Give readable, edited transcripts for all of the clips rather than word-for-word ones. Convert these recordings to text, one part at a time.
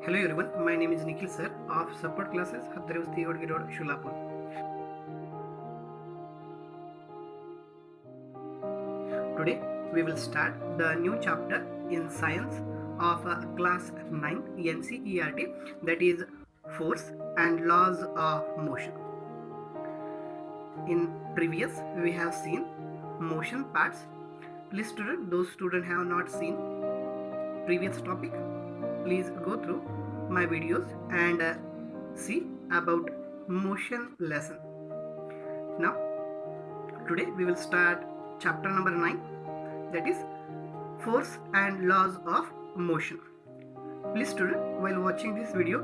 Hello everyone, my name is Nikhil sir of support classes Hadravasti Odgi Road, Shulapur. Today we will start the new chapter in science of class 9 NCERT, that is force and laws of motion. In previous we have seen motion parts. Please student, those students have not seen previous topic, please go through my videos and see about motion lesson. Now today we will start chapter number 9, that is force and laws of motion. Please student, while watching this video,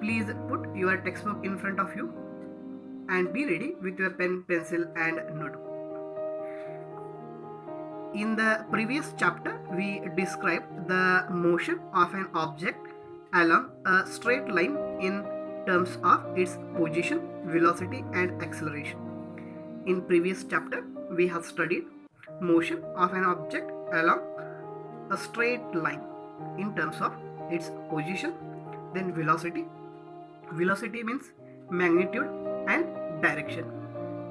please put your textbook in front of you and be ready with your pen, pencil and notebook. In the previous chapter, we described the motion of an object along a straight line in terms of its position, velocity and acceleration. In previous chapter, we have studied motion of an object along a straight line in terms of its position, then velocity. Velocity means magnitude and direction,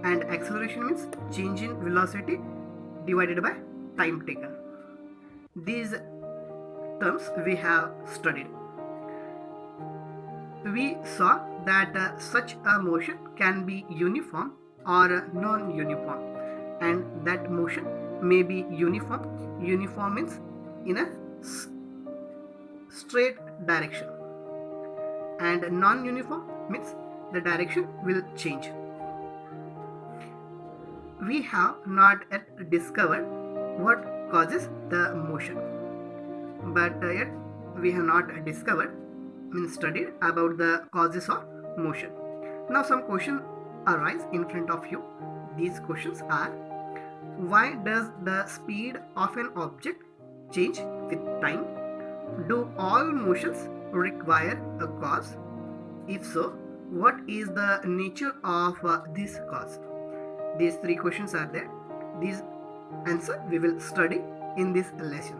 and acceleration means change in velocity divided by time taken. These terms we have studied. We saw that such a motion can be uniform or non-uniform, and that motion may be uniform. Uniform means in a straight direction, and non-uniform means the direction will change. We have not yet discovered what causes the motion, but yet we have not discovered, means studied about the causes of motion. Now some questions arise in front of you. These questions are: why does the speed of an object change with time? Do all motions require a cause? If so, what is the nature of this cause? These three questions are there. These answer we will study in this lesson.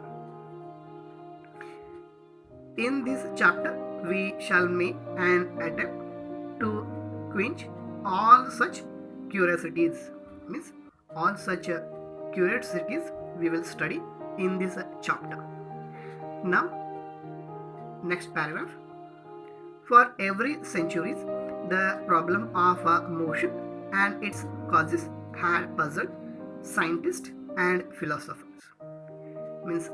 In this chapter, we shall make an attempt to quench all such curiosities. Means all such curiosities we will study in this chapter. Now, next paragraph. For every centuries, the problem of motion and its causes had puzzled scientists and philosophers. Means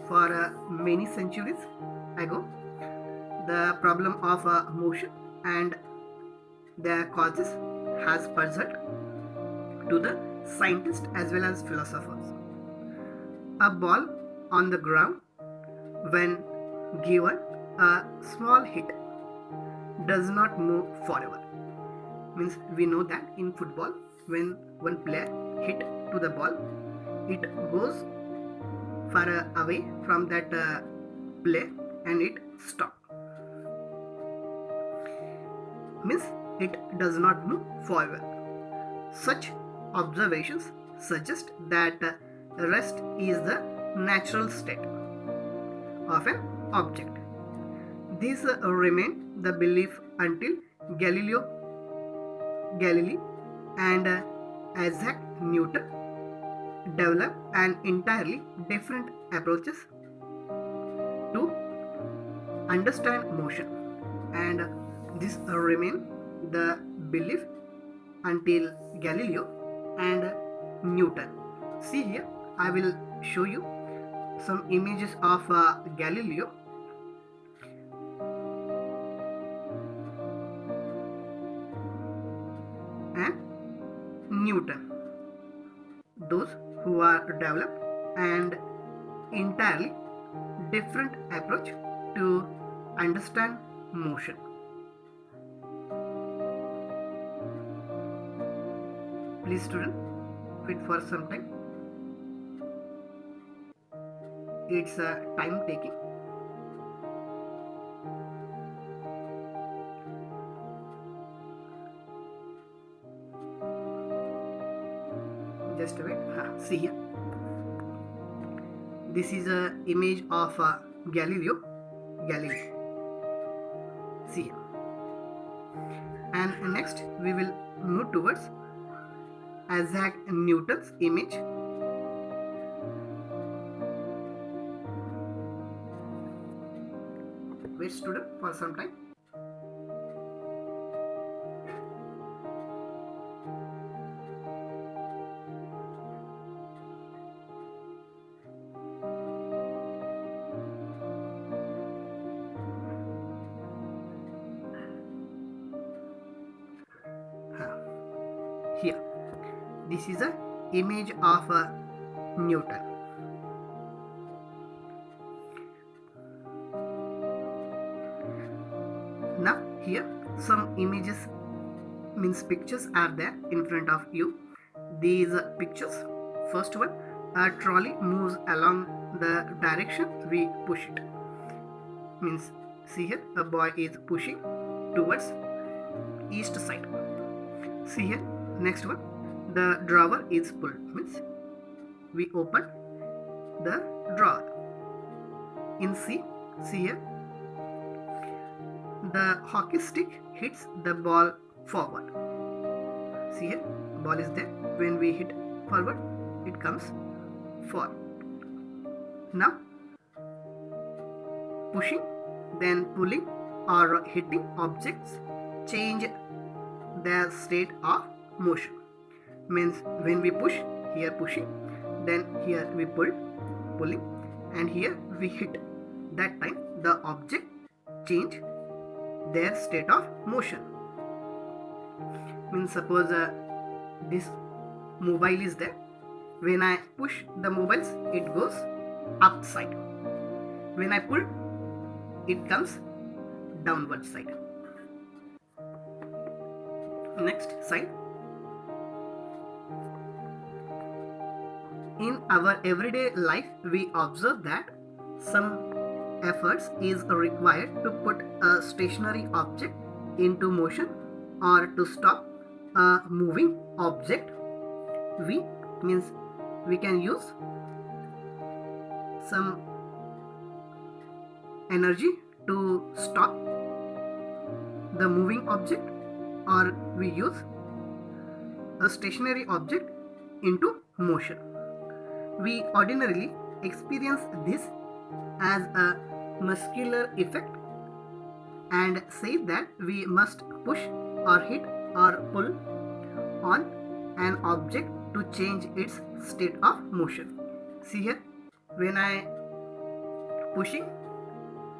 for many centuries ago, the problem of motion and their causes has puzzled to the scientists as well as philosophers. A ball on the ground, when given a small hit, does not move forever. Means we know that in football, when one player hit to the ball, it goes far away from that play and it stops. Means it does not move forever. Such observations suggest that rest is the natural state of an object. This remained the belief until Galileo Galilei and Isaac Newton developed an entirely different approaches to understand motion, and this remained the belief until Galileo and Newton. See here, I will show you some images of Galileo and Newton, those who are developed and entirely different approach to understand motion. Please student, wait for some time. It's time taking. Just wait. See here. This is a image of Galileo Galilei. See, and next we will move towards Isaac Newton's image. Wait, student, for some time. Here, this is a image of Newton. Now here some images means pictures are there in front of you. These pictures, first one, a trolley moves along the direction we push it. Means see here a boy is pushing towards east side. See here next one, the drawer is pulled, means we open the drawer. In C, see here the hockey stick hits the ball forward. See here, ball is there. When we hit forward, it comes forward. Now, pushing, then pulling or hitting objects change their state of motion. Means when we push, here pushing, then here we pull, pulling, and here we hit. That time the object change their state of motion. Means suppose this mobile is there. When I push the mobiles, it goes upside. When I pull, it comes downward side. Next side. In our everyday life, we observe that some efforts is required to put a stationary object into motion or to stop a moving object. We means we can use some energy to stop the moving object, or we use a stationary object into motion. We ordinarily experience this as a muscular effect and say that we must push or hit or pull on an object to change its state of motion. See here, when I pushing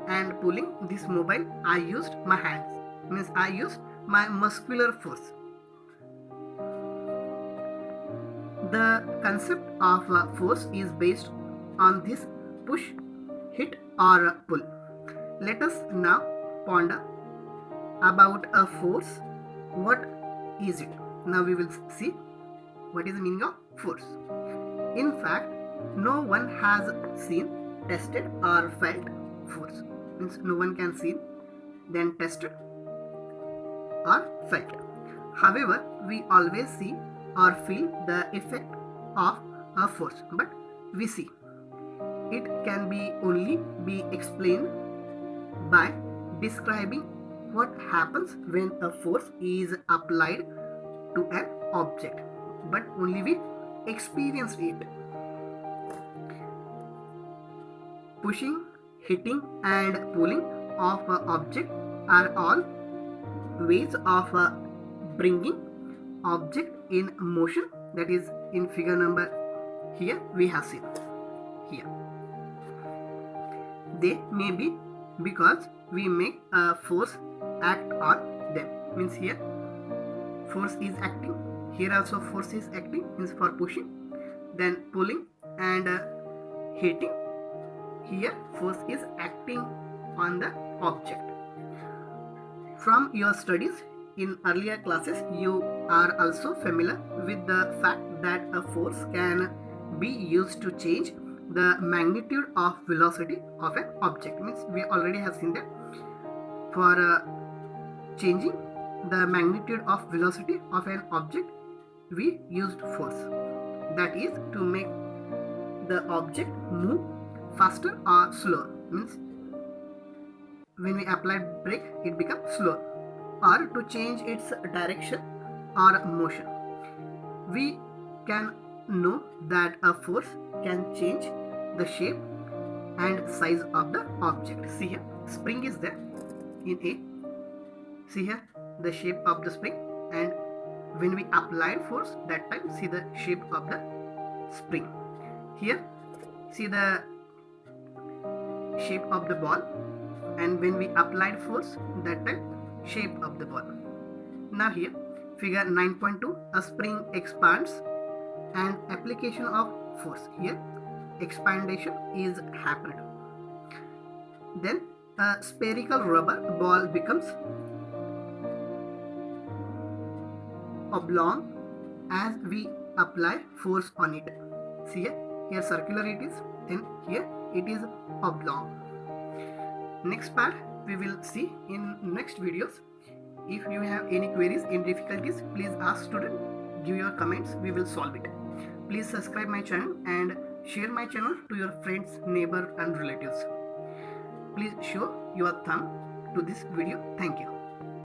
and pulling this mobile, I used my hands, means I used my muscular force. The concept of force is based on this push, hit or pull. Let us now ponder about a force. What is it? Now we will see what is the meaning of force. In fact, no one has seen, tested or felt force. Means no one can see, then tested or felt. However, we always see or feel the effect of a force, but we see. It can be only be explained by describing what happens when a force is applied to an object, but only we experience it. Pushing, hitting and pulling of an object are all ways of bringing object in motion. That is in figure number here we have seen here. They may be because we make a force act on them. Means here force is acting, here also force is acting, means for pushing, then pulling and hitting, here force is acting on the object. From your studies in earlier classes, you are also familiar with the fact that a force can be used to change the magnitude of velocity of an object. Means we already have seen that for changing the magnitude of velocity of an object, we used force. That is to make the object move faster or slower, means when we apply brake it becomes slower, or to change its direction or motion. We can know that a force can change the shape and size of the object. See here, spring is there in A. See here the shape of the spring, and when we applied force that time, see the shape of the spring. Here see the shape of the ball, and when we applied force that time, shape of the ball. Now here figure 9.2, a spring expands and application of force. Here expandation is happened. Then a spherical rubber ball becomes oblong as we apply force on it. See here circular it is, and here it is oblong. Next part we will see in next videos. If you have any queries, any difficulties, please ask student, give your comments, we will solve it. Please subscribe my channel and share my channel to your friends, neighbor and relatives. Please show your thumb to this video. Thank you.